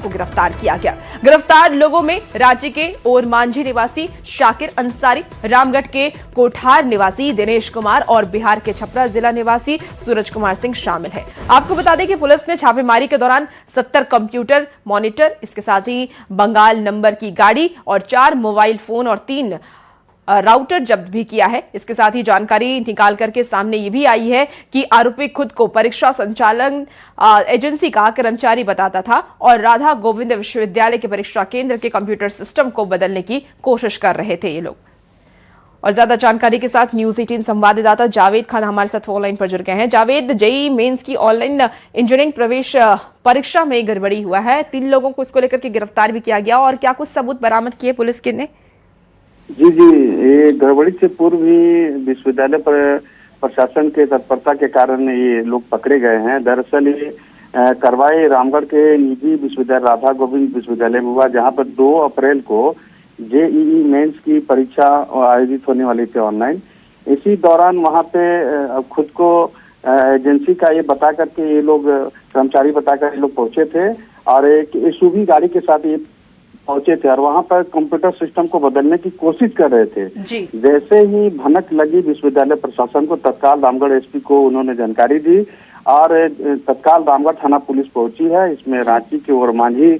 को गिरफ्तार किया गया। गिरफ्तार लोगों में रांची के ओरमांझी निवासी शाकिर अंसारी, रामगढ़ के कोठार निवासी दिनेश कुमार और बिहार के छपरा जिला निवासी सूरज कुमार सिंह शामिल है। आपको बता दें कि पुलिस ने छापेमारी के दौरान 70 कंप्यूटर मॉनिटर, इसके साथ ही बंगाल नंबर की गाड़ी और 4 मोबाइल फोन और 3 राउटर जब्त भी किया है। इसके साथ ही जानकारी निकाल करके सामने ये भी आई है कि आरोपी खुद को परीक्षा संचालन एजेंसी का कर्मचारी बताता था और राधा गोविंद विश्वविद्यालय के परीक्षा केंद्र के कंप्यूटर सिस्टम को बदलने की कोशिश कर रहे थे ये लोग। और ज्यादा जानकारी के साथ न्यूज 18 संवाददाता जावेद खान हमारे साथ फोन लाइन पर जुड़ गए हैं। जावेद, जेईई मेंस की ऑनलाइन इंजीनियरिंग प्रवेश परीक्षा में गड़बड़ी हुआ है, 3 लोगों को इसको लेकर के गिरफ्तार भी किया गया और क्या कुछ सबूत बरामद किए पुलिस के ने? जी, ये गड़बड़ी से पूर्व ही विश्वविद्यालय पर प्रशासन के तत्परता के कारण ये लोग पकड़े गए हैं। दरअसल ये कार्रवाई रामगढ़ के निजी विश्वविद्यालय राधा गोविंद विश्वविद्यालय में हुआ, जहां पर 2 अप्रैल को जेईई मेंस की परीक्षा आयोजित होने वाली थी ऑनलाइन। इसी दौरान वहां पे खुद को एजेंसी का ये बता करके ये लोग कर्मचारी बताकर ये लोग पहुंचे थे और एक एसयूवी गाड़ी के साथ ये पहुंचे थे और वहां पर कंप्यूटर सिस्टम को बदलने की कोशिश कर रहे थे। जैसे ही भनक लगी विश्वविद्यालय प्रशासन को, तत्काल रामगढ़ एसपी को उन्होंने जानकारी दी और तत्काल रामगढ़ थाना पुलिस पहुंची है। इसमें रांची के ओरमांझी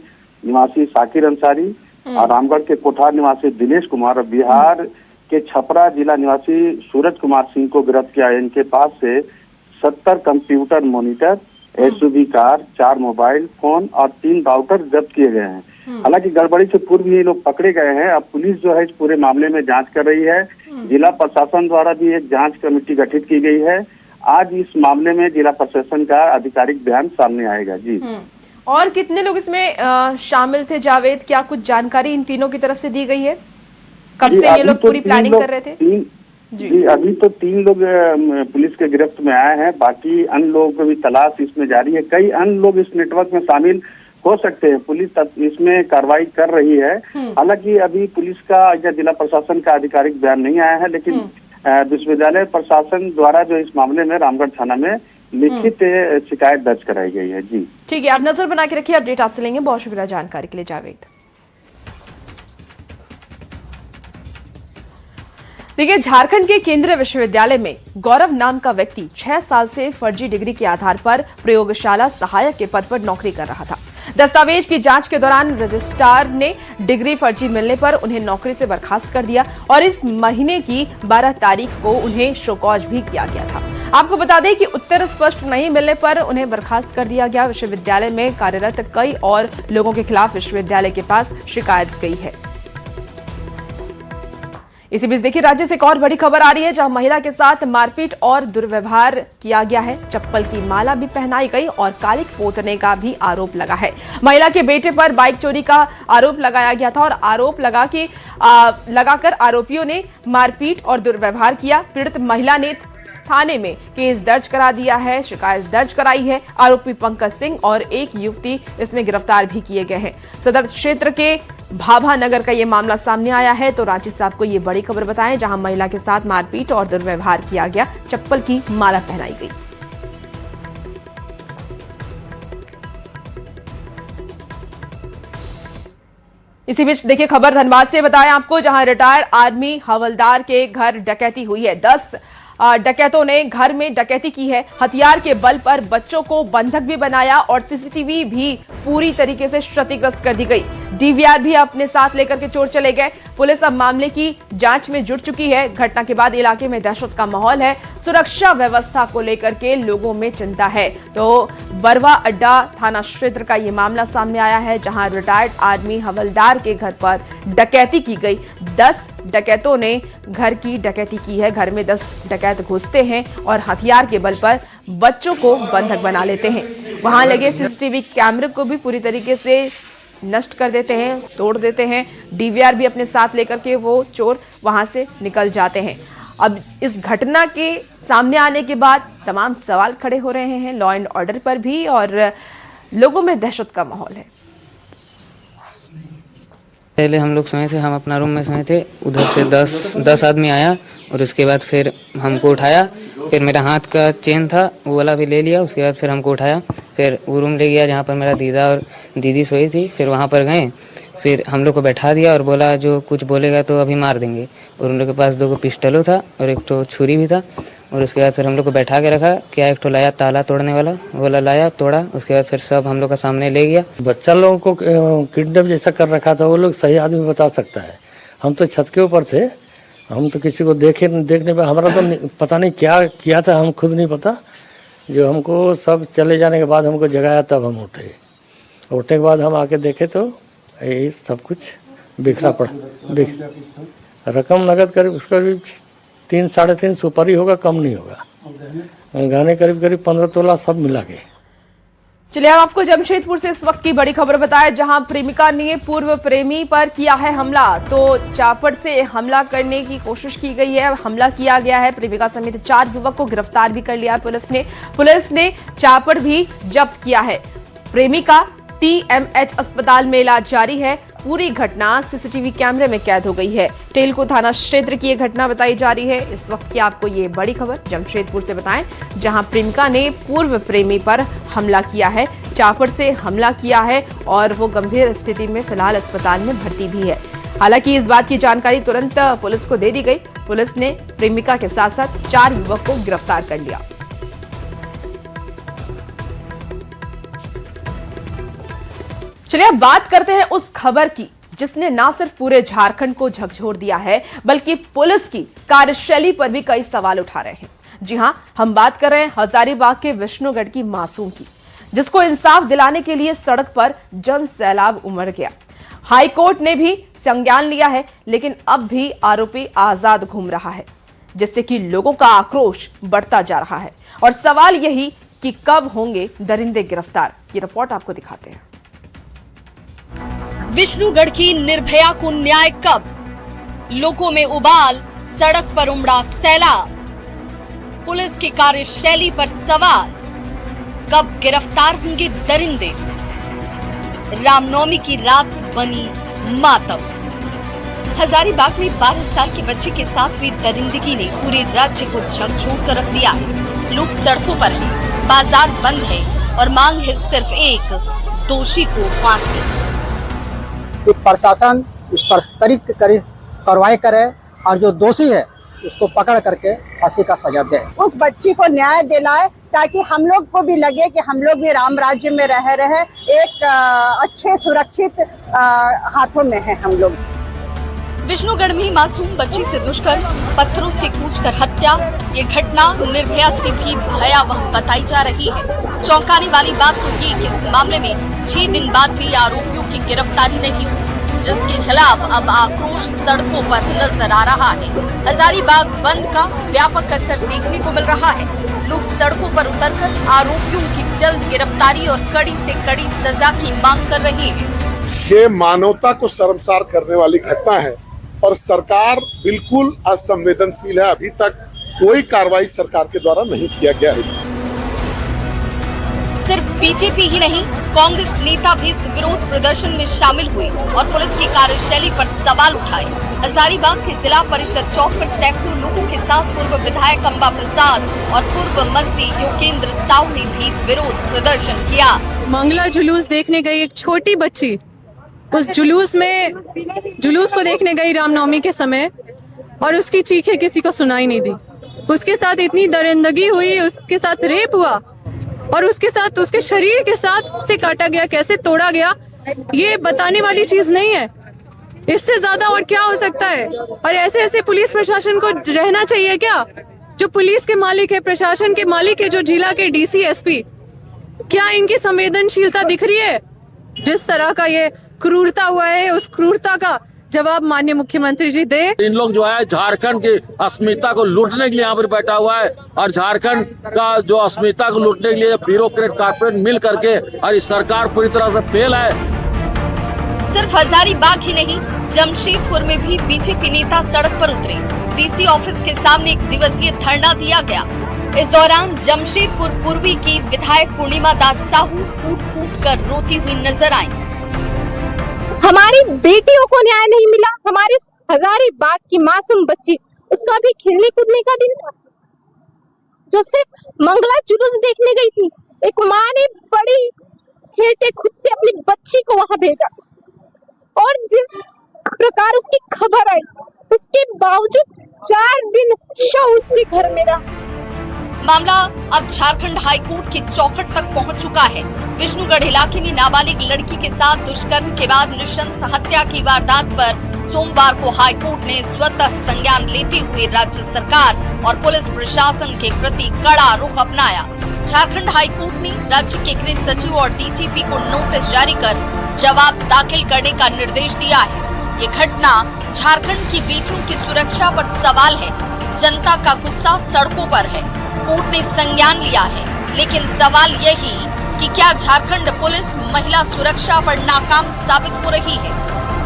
निवासी शाकिर अंसारी और रामगढ़ के कोठार निवासी दिनेश कुमार और बिहार के छपरा जिला निवासी सूरज कुमार सिंह को गिरफ्तार किया। इनके पास से 70 computer monitor, SUV car, 4 mobile phone और 3 राउटर जब्त किए गए हैं। हालांकि गड़बड़ी से पूर्व ये लोग पकड़े गए हैं। अब पुलिस जो है इस पूरे मामले में जांच कर रही है। जिला प्रशासन द्वारा भी एक जांच कमेटी गठित की गई है। आज इस मामले में जिला प्रशासन का आधिकारिक बयान सामने आएगा। जी, और कितने लोग इसमें शामिल थे जावेद, क्या कुछ जानकारी इन तीनों की तरफ से दी गई है? कब से ये लोग पूरी प्लानिंग कर रहे थे? जी, अभी तो 3 लोग पुलिस के गिरफ्त में आए हैं। बाकी अन्य लोगों की भी तलाश इसमें जारी है। कई अन्य लोग इस नेटवर्क में शामिल हो सकते हैं। पुलिस इसमें कार्रवाई कर रही है। हालांकि अभी पुलिस का या जिला प्रशासन का आधिकारिक बयान नहीं आया है, लेकिन विश्वविद्यालय प्रशासन द्वारा जो इस मामले में रामगढ़ थाना में लिखित शिकायत दर्ज कराई गई है। जी, ठीक है, आप नजर बना के रखिए, अपडेट आपसे लेंगे। बहुत शुक्रिया जानकारी के लिए जावेद। देखिए, झारखंड के केंद्रीय विश्वविद्यालय में गौरव नाम का व्यक्ति 6 साल से फर्जी डिग्री के आधार पर प्रयोगशाला सहायक के पद पर नौकरी कर रहा था। दस्तावेज की जांच के दौरान रजिस्ट्रार ने डिग्री फर्जी मिलने पर उन्हें नौकरी से बर्खास्त कर दिया और इस महीने की 12 तारीख को उन्हें शोकॉज भी किया गया था। आपको बता दें कि उत्तर स्पष्ट नहीं मिलने पर उन्हें बर्खास्त कर दिया गया। विश्वविद्यालय में कार्यरत कई और लोगों के खिलाफ विश्वविद्यालय के पास शिकायत गई है। इसी बीच देखिए, राज्य से एक और बड़ी खबर आ रही है, जहां महिला के साथ मारपीट और दुर्व्यवहार किया गया है। चप्पल की माला भी पहनाई गई और कालिक पोतने का भी आरोप लगा है। महिला के बेटे पर बाइक चोरी का आरोप लगाया गया था और आरोप लगाकर आरोपियों ने मारपीट और दुर्व्यवहार किया। पीड़ित महिला ने थाने में केस दर्ज करा दिया है, शिकायत दर्ज कराई है। आरोपी पंकज सिंह और एक युवती इसमें गिरफ्तार भी किए गए हैं। सदर क्षेत्र के भाभा नगर का ये मामला सामने आया है। तो रांची से आपको ये बड़ी खबर बताएं, जहां महिला के साथ मारपीट और दुर्व्यवहार किया गया, चप्पल की माला पहनाई गई। इसी बीच देखिए, खबर धनबाद से बताएं आपको, जहां रिटायर्ड आर्मी हवलदार के घर डकैती हुई है। 10 डकैतों ने घर में डकैती की है। हथियार के बल पर बच्चों को बंधक भी बनाया और सीसीटीवी भी पूरी तरीके से क्षतिग्रस्त कर दी गई। डीवीआर भी अपने साथ लेकर के चोर चले गए। पुलिस अब मामले की जांच में जुट चुकी है। घटना के बाद इलाके में दहशत का माहौल है। सुरक्षा व्यवस्था को लेकर के लोगों में चिंता है। तो बरवा अड्डा थाना क्षेत्र का ये मामला सामने आया है, जहां रिटायर्ड आर्मी हवलदार के घर पर डकैती की गई। 10 डकैतों ने घर की डकैती की है। घर में 10 डकैत घुसते हैं और हथियार के बल पर बच्चों को बंधक बना लेते हैं। वहां लगे सीसीटीवी कैमरे को भी पूरी तरीके से नष्ट कर देते हैं, तोड़ देते हैं। डीवीआर भी अपने साथ लेकर के वो चोर वहां से निकल जाते हैं। अब इस घटना के सामने आने के बाद तमाम सवाल खड़े हो रहे हैं लॉ एंड ऑर्डर पर भी, और लोगों में दहशत का माहौल है। पहले हम लोग सोए थे, हम अपना रूम में सोए थे, उधर से 10 आदमी आया और उसके बाद फिर हमको उठाया। फिर मेरा हाथ का चेन था वो वाला भी ले लिया। उसके बाद फिर हमको उठाया फिर वो रूम ले गया जहाँ पर मेरा दीदा और दीदी सोई थी। फिर वहाँ पर गए, फिर हम लोग को बैठा दिया और बोला जो कुछ बोलेगा तो अभी मार देंगे। और उन लोग के पास 2 पिस्टलों था और 1 तो छुरी भी था। और उसके बाद फिर हम लोग को बैठा के रखा, क्या 1 लाया ताला तोड़ने वाला, बोला लाया तोड़ा। उसके बाद फिर सब हम लोग का सामने ले गया। बच्चा लोगों को किडनैप जैसा कर रखा था, वो लोग सही आदमी बता सकता है। हम तो छत के ऊपर थे, हम तो किसी को देखने पे हमारा तो पता नहीं क्या किया था, हम खुद नहीं पता। जो हमको सब चले जाने के बाद हमको जगाया तब हम उठे। उठने के बाद हम आके देखे तो यही सब कुछ बिखरा पड़ा। रकम नगद करीब उसका भी 3 साढ़े 3 सुपर ही होगा, कम नहीं होगा। गहने करीब 15 तोला सब मिला के। चलिए हम आपको जमशेदपुर से इस वक्त की बड़ी खबर बताया, जहां प्रेमिका ने पूर्व प्रेमी पर किया है हमला। तो चापड़ से हमला करने की कोशिश की गई है, हमला किया गया है। प्रेमिका समेत 4 युवक को गिरफ्तार भी कर लिया पुलिस ने चापड़ भी जब्त किया है। प्रेमिका TMH अस्पताल में इलाज जारी है। पूरी घटना सीसीटीवी कैमरे में कैद हो गई है। टेलको थाना क्षेत्र की यह घटना बताई जा रही है। इस वक्त की आपको ये बड़ी खबर जमशेदपुर से बताएं, जहां प्रेमिका ने पूर्व प्रेमी पर हमला किया है, चापड़ से हमला किया है और वो गंभीर स्थिति में फिलहाल अस्पताल में भर्ती भी है। हालांकि इस बात की जानकारी तुरंत पुलिस को दे दी गई। पुलिस ने प्रेमिका के साथ साथ 4 युवक को गिरफ्तार कर लिया। चलिए अब बात करते हैं उस खबर की जिसने ना सिर्फ पूरे झारखंड को झकझोर दिया है, बल्कि पुलिस की कार्यशैली पर भी कई सवाल उठा रहे हैं। जी हां, हम बात कर रहे हैं हजारीबाग के विष्णुगढ़ की मासूम की, जिसको इंसाफ दिलाने के लिए सड़क पर जन सैलाब उमड़ गया। हाईकोर्ट ने भी संज्ञान लिया है, लेकिन अब भी आरोपी आजाद घूम रहा है, जिससे कि लोगों का आक्रोश बढ़ता जा रहा है। और सवाल यही कि कब होंगे दरिंदे गिरफ्तार। ये रिपोर्ट आपको दिखाते हैं। विष्णुगढ़ की निर्भया को न्याय कब? लोगों में उबाल, सड़क पर उमड़ा सैलाब। पुलिस की कार्यशैली पर सवाल, कब गिरफ्तार होंगे दरिंदे? रामनवमी की रात बनी मातम। हजारीबाग में 12 साल के बच्चे के साथ हुई दरिंदगी ने पूरे राज्य को झकझोर कर रख दिया है। लोग सड़कों पर हैं, बाजार बंद है और मांग है सिर्फ एक, दोषी को फांसी। प्रशासन इस पर कड़ी कार्रवाई करे और जो दोषी है उसको पकड़ करके फांसी का सजा दे। उस बच्ची को न्याय दिलाए ताकि हम लोग को भी लगे कि हम लोग भी राम राज्य में रह रहे, एक अच्छे सुरक्षित हाथों में है हम लोग। विष्णुगढ़ में मासूम बच्ची से दुष्कर्म, पत्थरों से कूचकर हत्या। ये घटना निर्भया से भी भयावह बताई जा रही है। चौंकाने वाली बात तो ये कि इस मामले में 6 दिन बाद भी आरोपियों की गिरफ्तारी नहीं हुई, जिसके खिलाफ अब आक्रोश सड़कों पर नजर आ रहा है। हजारीबाग बंद का व्यापक असर देखने को मिल रहा है। लोग सड़कों पर उतरकर आरोपियों की जल्द गिरफ्तारी और कड़ी से कड़ी सजा की मांग कर रहे हैं। ये मानवता को शर्मसार करने वाली घटना है और सरकार बिल्कुल असंवेदनशील है। अभी तक कोई कार्रवाई सरकार के द्वारा नहीं किया गया है। सिर्फ बीजेपी ही नहीं, कांग्रेस नेता भी इस विरोध प्रदर्शन में शामिल हुए और पुलिस की कार्यशैली पर सवाल उठाए। हजारीबाग के जिला परिषद चौक पर सैकड़ों लोगों के साथ पूर्व विधायक अंबा प्रसाद और पूर्व मंत्री योगेंद्र साहू ने भी विरोध प्रदर्शन किया। मंगला जुलूस देखने गई एक छोटी बच्ची, उस जुलूस को देखने गई रामनवमी के समय, और उसकी चीखें किसी को सुनाई नहीं दी। उसके साथ इतनी दरिंदगी हुई, उसके साथ रेप हुआ और उसके साथ उसके शरीर के साथ से काटा गया, कैसे तोड़ा गया, ये बताने वाली चीज नहीं है। इससे ज्यादा और क्या हो सकता है? और ऐसे पुलिस प्रशासन को रहना चाहिए क्या? जो पुलिस के मालिक है, प्रशासन के मालिक है, जो जिला के DC SP, क्या इनकी संवेदनशीलता दिख रही है? जिस तरह का ये क्रूरता हुआ है, उस क्रूरता का जवाब माननीय मुख्यमंत्री जी दे। इन लोग जो है झारखंड की अस्मिता को लूटने के लिए यहाँ पर बैठा हुआ है और झारखंड का जो अस्मिता को लूटने के लिए ब्यूरोक्रेट कॉर्पोरेट मिल करके, और इस सरकार पूरी तरह से फेल है। सिर्फ हजारीबाग ही नहीं, जमशेदपुर में भी बीजेपी नेता सड़क पर उतरे। DC ऑफिस के सामने 1 दिवसीय धरना दिया गया। इस दौरान जमशेदपुर पूर्वी की विधायक पूर्णिमा दास साहू कूट कर रोती हुई नजर आई। हमारी बेटियों को न्याय नहीं मिला, हमारे हजारीबाग की मासूम बच्ची, उसका भी खेलने कूदने का दिन था, जो सिर्फ मंगला जुलूस देखने गई थी, एक माँ ने बड़ी खेलते खुदते अपनी बच्ची को वहां भेजा और जिस प्रकार उसकी खबर आई उसके बावजूद 4 दिन शव उसके घर में रहा। मामला अब झारखंड हाईकोर्ट के चौखट तक पहुंच चुका है। विष्णुगढ़ इलाके में नाबालिग लड़की के साथ दुष्कर्म के बाद नृशंस हत्या की वारदात पर सोमवार को हाईकोर्ट ने स्वतः संज्ञान लेते हुए राज्य सरकार और पुलिस प्रशासन के प्रति कड़ा रुख अपनाया। झारखंड हाईकोर्ट ने राज्य के गृह सचिव और डीजीपी को नोटिस जारी कर जवाब दाखिल करने का निर्देश दिया है। ये घटना झारखंड की बेटियों की सुरक्षा पर सवाल है। जनता का गुस्सा सड़कों पर है। कोर्ट ने संज्ञान लिया है, लेकिन सवाल यही कि क्या झारखंड पुलिस महिला सुरक्षा पर नाकाम साबित हो रही है?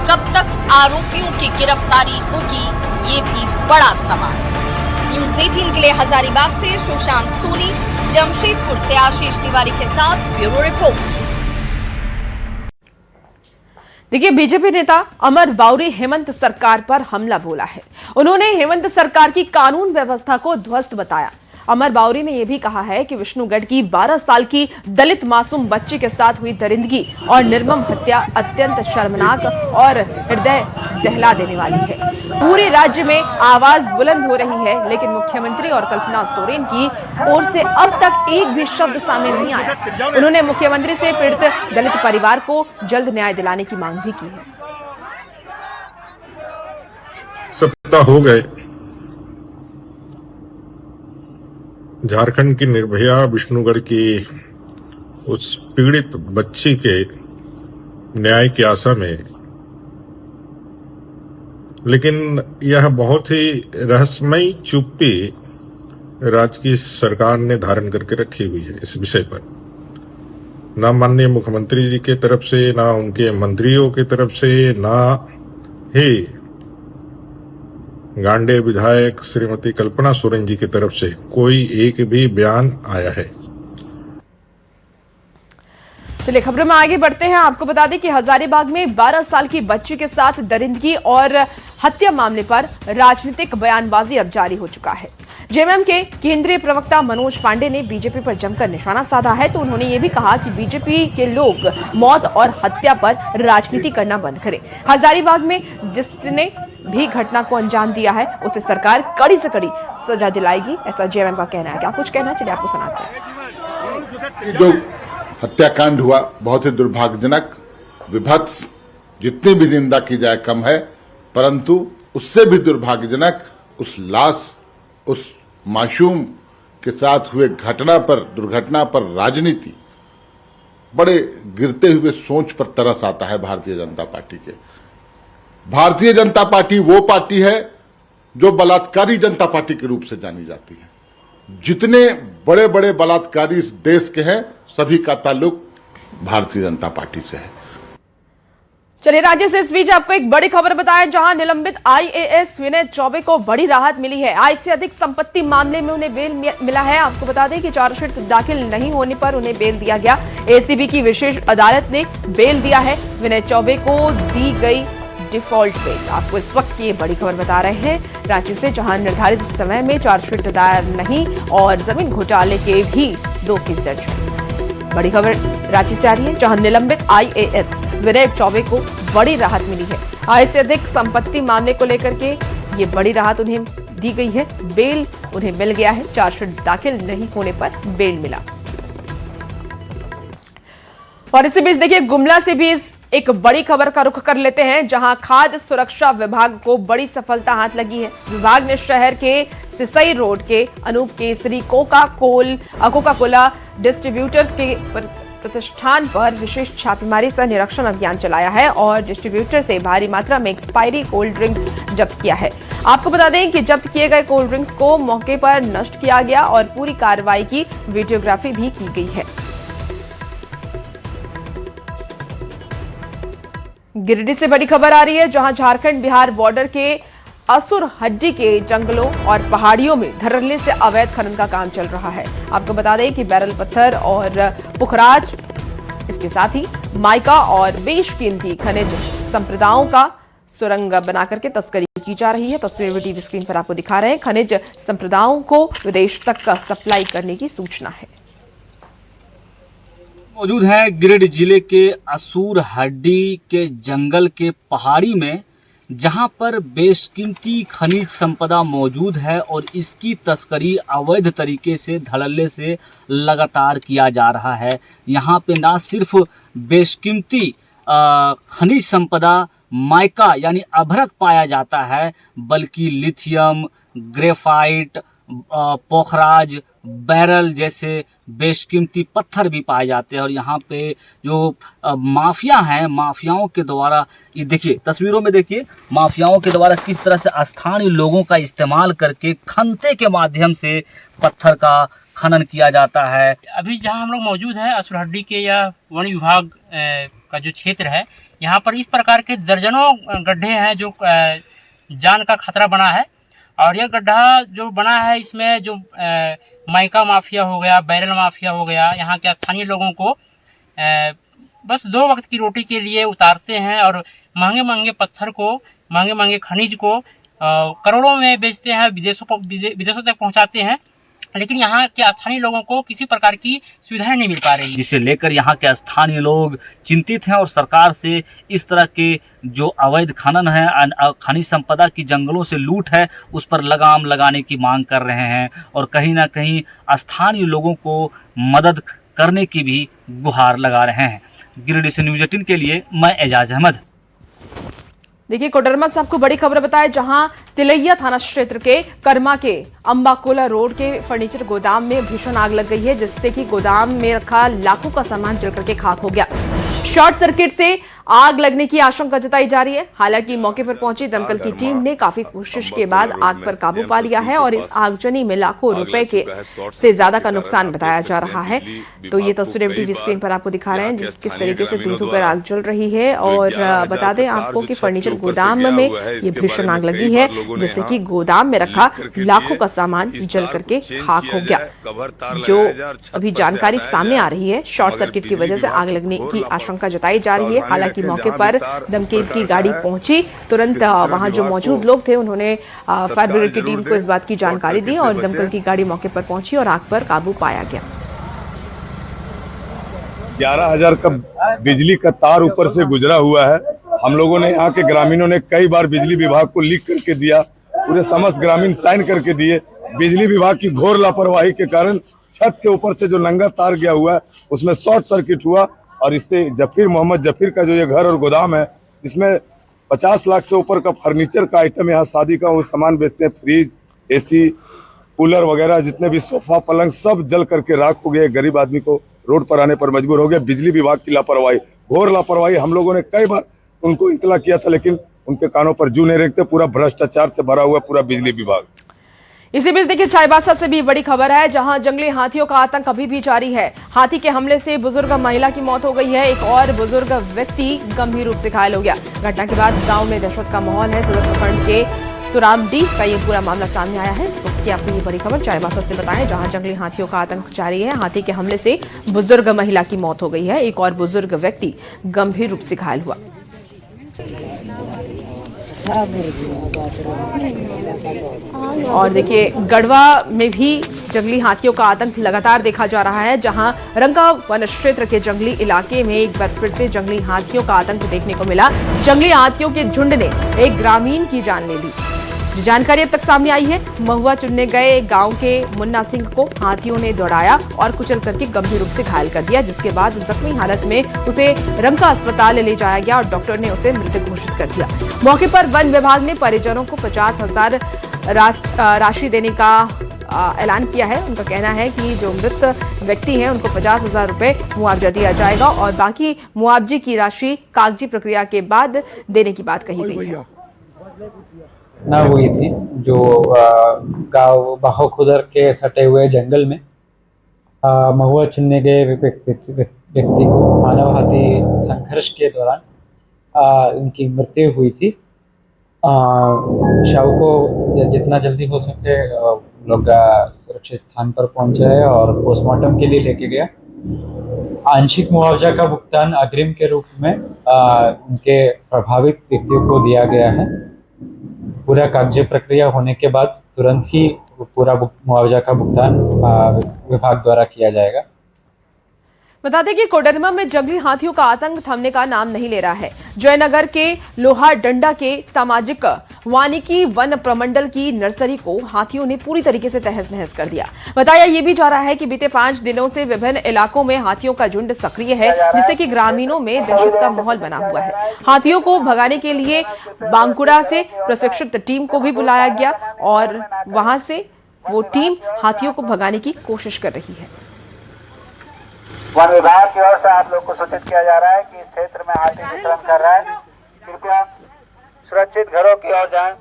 कब तक आरोपियों की गिरफ्तारी होगी, ये भी बड़ा सवाल। न्यूज़ 18 के लिए हजारीबाग से सुशांत सोनी, जमशेदपुर से आशीष तिवारी के साथ ब्यूरो रिपोर्ट। देखिए, बीजेपी नेता अमर बाउरी हेमंत सरकार पर हमला बोला है। उन्होंने हेमंत सरकार की कानून व्यवस्था को ध्वस्त बताया। अमर बाउरी ने यह भी कहा है कि विष्णुगढ़ की 12 साल की दलित मासूम बच्ची के साथ हुई दरिंदगी और निर्मम हत्या अत्यंत शर्मनाक और हृदय दहला देने वाली है। पूरे राज्य में आवाज बुलंद हो रही है, लेकिन मुख्यमंत्री और कल्पना सोरेन की ओर से अब तक एक भी शब्द सामने नहीं आया। उन्होंने मुख्यमंत्री से पीड़ित दलित परिवार को जल्द न्याय दिलाने की मांग भी की है। सप्ताह हो गए झारखंड की निर्भया विष्णुगढ़ की उस पीड़ित बच्ची के न्याय की आशा में, लेकिन यह बहुत ही रहस्यमयी चुप्पी राज्य की सरकार ने धारण करके रखी हुई है इस विषय पर। ना माननीय मुख्यमंत्री जी के तरफ से, ना उनके मंत्रियों की तरफ से, ना ही गांडे विधायक श्रीमती कल्पना सोरेन जी की तरफ से कोई एक भी बयान आया है। चलिए खबरों में आगे बढ़ते हैं। आपको बता दें कि हजारीबाग में 12 साल की बच्ची के साथ दरिंदगी और हत्या मामले पर राजनीतिक बयानबाजी अब जारी हो चुका है। जेएमएम के केंद्रीय प्रवक्ता मनोज पांडे ने बीजेपी पर जमकर निशाना साधा है, तो उन्होंने ये भी कहा कि बीजेपी के लोग मौत और हत्या पर राजनीति करना बंद करें। हजारीबाग में जिसने भी घटना को अंजाम दिया है उसे सरकार कड़ी से कड़ी सजा दिलाएगी, ऐसा जेएमएम का कहना है। क्या कुछ कहना है, चलिए आपको सुनाते हैं। जो हत्याकांड हुआ बहुत ही दुर्भाग्यजनक, विभत्स, जितनी भी निंदा की जाए कम है, परंतु उससे भी दुर्भाग्यजनक उस लाश, उस मासूम के साथ हुए दुर्घटना पर राजनीति, बड़े गिरते हुए सोच पर तरस आता है भारतीय जनता पार्टी के। भारतीय जनता पार्टी वो पार्टी है जो बलात्कारी जनता पार्टी के रूप से जानी जाती है। जितने बड़े बड़े बलात्कारी इस देश के हैं, सभी का ताल्लुक भारतीय जनता पार्टी से है। चलिए राज्य से इस बीच आपको एक बड़ी खबर बताएं, जहां निलंबित आईएएस विनय चौबे को बड़ी राहत मिली है। आय से अधिक संपत्ति मामले में उन्हें बेल मिला है। आपको बता दें कि चार्जशीट दाखिल नहीं होने पर उन्हें बेल दिया गया। एसीबी की विशेष अदालत ने बेल दिया है। विनय चौबे को दी गई डिफॉल्ट बेल। आपको इस वक्त की ये बड़ी खबर बता रहे हैं राज्य से, जहां निर्धारित समय में चार्जशीट दायर नहीं और जमीन घोटाले के भी 2 केस दर्ज हैं। बड़ी खबर राज्य से आ रही है, जहां निलंबित आईएएस विनय चौबे को बड़ी राहत मिली है। आय से अधिक संपत्ति मामले को लेकर के ये बड़ी राहत उन्हें दी गई है। बेल उन्हें मिल गया है। चार्जशीट दाखिल नहीं होने पर बेल मिला। और इसी बीच देखिए, गुमला से भी एक बड़ी खबर का रुख कर लेते हैं, जहां खाद्य सुरक्षा विभाग को बड़ी सफलता हाथ लगी है। विभाग ने शहर के सिसई रोड के Anoop Kesari Coca Cola distributor के प्रतिष्ठान पर विशेष छापेमारी सह निरीक्षण अभियान चलाया है और डिस्ट्रीब्यूटर से भारी मात्रा में एक्सपायरी कोल्ड ड्रिंक्स जब्त किया है। आपको बता दें कि जब्त किए गए कोल्ड ड्रिंक्स को मौके पर नष्ट किया गया और पूरी कार्रवाई की वीडियोग्राफी भी की गई है। गिरिडीह से बड़ी खबर आ रही है, जहां झारखंड बिहार बॉर्डर के असुर हड्डी के जंगलों और पहाड़ियों में धड़ल्ले से अवैध खनन का काम चल रहा है। आपको बता दें कि बैरल पत्थर और पुखराज, इसके साथ ही माइका और बेशकीमती खनिज संप्रदायों का सुरंग बनाकर के तस्करी की जा रही है। तस्वीर में टीवी स्क्रीन पर आपको दिखा रहे हैं। खनिज संप्रदायों को विदेश तक का सप्लाई करने की सूचना है। मौजूद हैं गिरिडीह जिले के असूर हड्डी के जंगल के पहाड़ी में, जहां पर बेशकीमती खनिज संपदा मौजूद है और इसकी तस्करी अवैध तरीके से धड़ल्ले से लगातार किया जा रहा है। यहां पे ना सिर्फ बेशकीमती खनिज संपदा माइका यानी अभ्रक पाया जाता है, बल्कि लिथियम, ग्रेफाइट, पोखराज, बैरल जैसे बेशकीमती पत्थर भी पाए जाते हैं। और यहाँ पे जो माफिया हैं, माफियाओं के द्वारा, ये देखिए तस्वीरों में देखिए, माफियाओं के द्वारा किस तरह से स्थानीय लोगों का इस्तेमाल करके खंते के माध्यम से पत्थर का खनन किया जाता है। अभी जहाँ हम लोग मौजूद हैं असुरहड्डी के या वन विभाग का जो क्षेत्र है, यहाँ पर इस प्रकार के दर्जनों गड्ढे हैं जो जान का खतरा बना है। और यह गड्ढा जो बना है, इसमें जो माइका माफिया हो गया, बैरल माफिया हो गया, यहाँ के स्थानीय लोगों को बस 2 वक्त की रोटी के लिए उतारते हैं और महंगे महंगे पत्थर को, महंगे महंगे खनिज को करोड़ों में बेचते हैं, विदेशों तक पहुँचाते हैं। लेकिन यहाँ के स्थानीय लोगों को किसी प्रकार की सुविधाएं नहीं मिल पा रही, जिसे लेकर यहाँ के स्थानीय लोग चिंतित हैं और सरकार से इस तरह के जो अवैध खनन है, खनिज संपदा की जंगलों से लूट है, उस पर लगाम लगाने की मांग कर रहे हैं और कहीं ना कहीं स्थानीय लोगों को मदद करने की भी गुहार लगा रहे हैं। गिरिडीह से न्यूज़ 18 के लिए मैं एजाज अहमद। देखिए, कोडरमा से आपको बड़ी खबर बताएं, जहां तिलैया थाना क्षेत्र के कर्मा के अंबाकोला रोड के फर्नीचर गोदाम में भीषण आग लग गई है, जिससे कि गोदाम में रखा लाखों का सामान जलकर के खाक हो गया। शॉर्ट सर्किट से आग लगने की आशंका जताई जा रही है। हालांकि मौके पर पहुंची दमकल की टीम ने काफी कोशिश के बाद आग पर काबू पा लिया है और इस आगजनी में लाखों रुपए के से ज्यादा का नुकसान बताया जा रहा है। तो ये तस्वीरें टीवी स्क्रीन पर आपको दिखा रहे हैं किस तरीके से धू धू कर आग जल रही है। और बता दें आपको कि फर्नीचर गोदाम में ये भीषण आग लगी है, जिससे कि गोदाम में रखा लाखों का सामान जल करके खाक हो गया। जो अभी जानकारी सामने आ रही है, शॉर्ट सर्किट की वजह से आग लगने की आशंका जताई जा रही है। हालांकि मौके पर दमकल की गाड़ी पहुंची, तुरंत वहां जो मौजूद लोग थे उन्होंने फायर ब्रिगेड की टीम को इस बात की जानकारी दी और दमकल की गाड़ी मौके पर पहुंची और आग पर काबू पाया गया। 11,000 का बिजली का तार ऊपर से गुजरा हुआ है। हम लोगों ने, यहाँ के ग्रामीणों ने कई बार बिजली विभाग को लिख करके दिया, पूरे समस्त ग्रामीण साइन करके दिए। बिजली विभाग की घोर लापरवाही के कारण छत के ऊपर से जो नंगा तार गया हुआ है उसमें शॉर्ट सर्किट हुआ और इससे मोहम्मद जफीर का जो ये घर और गोदाम है, इसमें 50 लाख से ऊपर का फर्नीचर का आइटम, यहाँ शादी का वो सामान बेचते हैं, फ्रिज, एसी, कूलर वगैरह, जितने भी सोफा पलंग सब जल करके राख हो गए। गरीब आदमी को रोड पर आने पर मजबूर हो गया। बिजली विभाग की लापरवाही, घोर लापरवाही। हम लोगों ने कई बार उनको इत्तला किया था, लेकिन उनके कानों पर जू नहीं रेंगते। पूरा भ्रष्टाचार से भरा हुआ पूरा बिजली विभाग। इसी बीच देखिए, चाईबासा से भी बड़ी खबर है, जहां जंगली हाथियों का आतंक अभी भी जारी है। हाथी के हमले से बुजुर्ग महिला की मौत हो गई है, एक और बुजुर्ग व्यक्ति गंभीर रूप से घायल हो गया। घटना के बाद गांव में दहशत का माहौल है। सदर प्रखंड के तुरामडीह का ये पूरा मामला सामने आया है। इस वक्त की आपको ये बड़ी खबर चाईबासा से बताएं, जहां जंगली हाथियों का आतंक जारी है। हाथी के हमले से बुजुर्ग महिला की मौत हो गई है, एक और बुजुर्ग व्यक्ति गंभीर रूप से घायल हुआ। और देखिए, गढ़वा में भी जंगली हाथियों का आतंक लगातार देखा जा रहा है, जहां रंगा वन क्षेत्र के जंगली इलाके में एक बार फिर से जंगली हाथियों का आतंक देखने को मिला। जंगली हाथियों के झुंड ने एक ग्रामीण की जान ले ली। जो जानकारी अब तक सामने आई है, महुआ चुनने गए गांव के मुन्ना सिंह को हाथियों ने दौड़ाया और कुचल करके गंभीर रूप से घायल कर दिया, जिसके बाद जख्मी हालत में उसे रंका अस्पताल ले जाया गया और डॉक्टर ने उसे मृत घोषित कर दिया। मौके पर वन विभाग ने परिजनों को 50,000 राशि देने का ऐलान किया है। उनका कहना है कि जो मृत व्यक्ति हैं उनको 50,000 रुपए मुआवजा दिया जाएगा और बाकी मुआवजे की राशि कागजी प्रक्रिया के बाद देने की बात कही गई है। घटना हुई थी जो गांव बाहोखुदर के सटे हुए जंगल में महुआ चुनने गए व्यक्ति को मानव हाथी संघर्ष के दौरान उनकी मृत्यु हुई थी। शव को जितना जल्दी हो सके लोग सुरक्षित स्थान पर पहुंचे हैं और पोस्टमार्टम के लिए लेके गया। आंशिक मुआवजा का भुगतान अग्रिम के रूप में उनके प्रभावित व्यक्तियों को दिया गया है। पूरा कागजी प्रक्रिया होने के बाद तुरंत ही पूरा मुआवजा का भुगतान विभाग द्वारा किया जाएगा। बता दें कि कोडरमा में जंगली हाथियों का आतंक थमने का नाम नहीं ले रहा है। जयनगर के लोहा डंडा के सामाजिक वानिकी वन प्रमंडल की नर्सरी को हाथियों ने पूरी तरीके से तहस नहस कर दिया। बताया ये भी जा रहा है कि बीते 5 दिनों से विभिन्न इलाकों में हाथियों का झुंड सक्रिय है, जिससे कि ग्रामीणों में दहशत का माहौल बना हुआ है। हाथियों को भगाने के लिए बांकुड़ा से प्रशिक्षित टीम को भी बुलाया गया और वहां से वो टीम हाथियों को भगाने की कोशिश कर रही है। वन विभाग की ओर से आप लोग को सूचित किया जा रहा है कि इस क्षेत्र में हाथी विचरण कर रहा है, कृपया सुरक्षित घरों की ओर जाएं।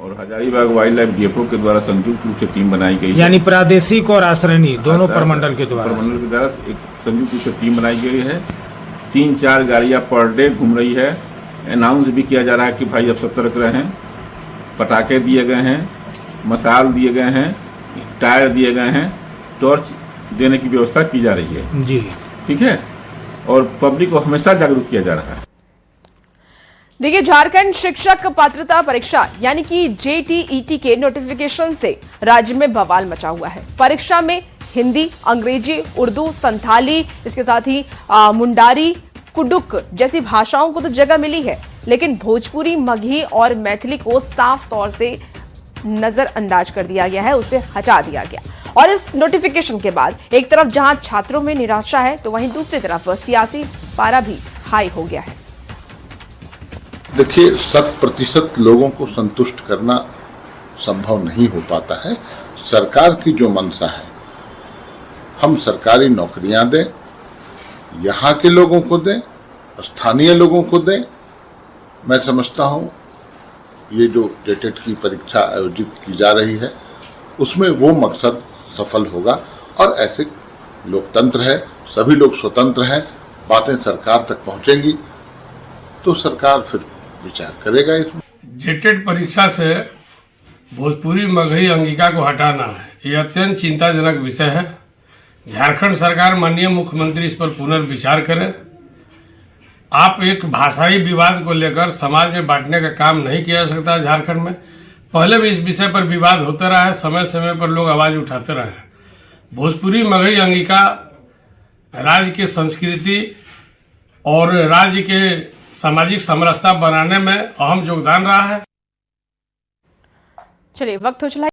और हजारीबाग वाइल्ड लाइफ डीएफओ के द्वारा संयुक्त रूप से टीम बनाई गई है, यानी प्रादेशिक और आश्रयणी दोनों प्रमंडल के द्वारा एक संयुक्त रूप से टीम बनाई गई है। 3-4 गाड़ियां पर डे घूम रही है। अनाउंस भी किया जा रहा है कि भाई अब सतर्क रहें। पटाखे दिए गए हैं, मसाल दिए गए हैं, टायर दिए गए हैं, टॉर्च देने की व्यवस्था की जा रही है जी, ठीक है। और पब्लिक को हमेशा जागरूक किया जा रहा है। देखिए, झारखंड शिक्षक पात्रता परीक्षा यानी कि JTET के नोटिफिकेशन से राज्य में बवाल मचा हुआ है। परीक्षा में हिंदी, अंग्रेजी, उर्दू, संथाली, इसके साथ ही मुंडारी, कुडुक जैसी भाषाओं को तो जगह मिली है, लेकिन भोजपुरी, मगही और मैथिली को साफ तौर से नजरअंदाज कर दिया गया है, उसे हटा दिया गया। और इस नोटिफिकेशन के बाद एक तरफ जहां छात्रों में निराशा है, तो वहीं दूसरी तरफ सियासी पारा भी हाई हो गया है। देखिए, 100% लोगों को संतुष्ट करना संभव नहीं हो पाता है। सरकार की जो मंशा है, हम सरकारी नौकरियां दें, यहाँ के लोगों को दें, स्थानीय लोगों को दें। मैं समझता हूँ ये जो JTET की परीक्षा आयोजित की जा रही है, उसमें वो मकसद सफल होगा। और ऐसे लोकतंत्र है, सभी लोग स्वतंत्र हैं, बातें सरकार तक पहुंचेंगी तो सरकार फिर विचार करेगा इसमें। JTET परीक्षा से भोजपुरी, मगही, अंगिका को हटाना है, यह अत्यंत चिंताजनक विषय है। झारखंड सरकार, माननीय मुख्यमंत्री इस पर पुनर्विचार करें। आप एक भाषाई विवाद को लेकर समाज में बांटने का काम नहीं किया जा सकता। झारखंड में पहले भी इस विषय पर विवाद होता रहा है, समय समय पर लोग आवाज उठाते रहे हैं। भोजपुरी, मगही, अंगिका राज्य की संस्कृति और राज्य के सामाजिक समरसता बनाने में अहम योगदान रहा है। चलिए, वक्त हो चला।